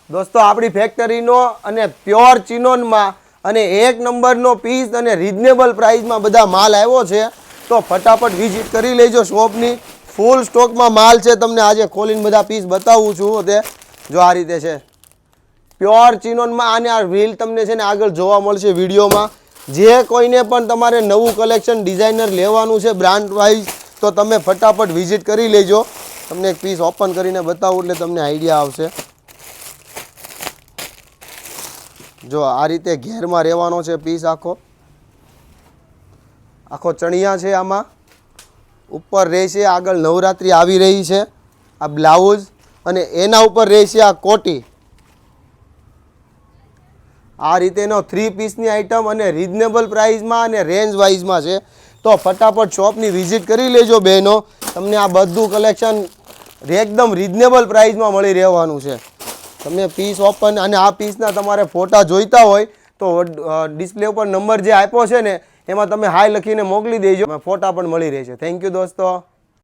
દોસ્તો આપણી ફેક્ટરીનો અને પ્યોર ચિનોનમાં અને એક નંબરનો પીસ અને રિઝનેબલ પ્રાઇસમાં બધા માલ આવ્યો છે, તો ફટાફટ વિઝિટ કરી લેજો શોપની. ફૂલ સ્ટોકમાં માલ છે. તમને આજે ખોલીને બધા પીસ બતાવું છું. તે જો આ રીતે છે પ્યોર ચિનોનમાં. અને આ રીલ તમને છે ને આગળ જોવા મળશે વિડીયોમાં. જે કોઈને પણ તમારે નવું કલેક્શન ડિઝાઇનર લેવાનું છે બ્રાન્ડ વાઇઝ, તો તમે ફટાફટ વિઝિટ કરી લેજો. તમને એક પીસ ઓપન કરીને બતાવું એટલે તમને આઈડિયા આવશે. જો આ રીતે ઘેરમાં રહેવાનો છે પીસ. આખો ચણિયા છે. આમાં ઉપર રહેશે આગળ નવરાત્રિ આવી રહી છે આ બ્લાઉઝ, અને એના ઉપર રહેશે આ કોટી. આ રીતેનો 3 પીસની આઇટમ અને રિઝનેબલ પ્રાઇસમાં અને રેન્જ વાઇઝમાં છે. તો ફટાફટ શોપની વિઝિટ કરી લેજો બહેનો. તમને આ બધું કલેક્શન એકદમ રિઝનેબલ પ્રાઇસમાં મળી રહેવાનું છે. તમને પીસ ઓપન અને આ પીસના તમારે ફોટા જોઈતા હોય તો ડિસ્પ્લે ઉપર નંબર જે આપ્યો છે ને એમાં તમે હાય લખીને મોકલી દેજો. ફોટા પણ મળી રહેશે. થેન્ક યુ દોસ્તો.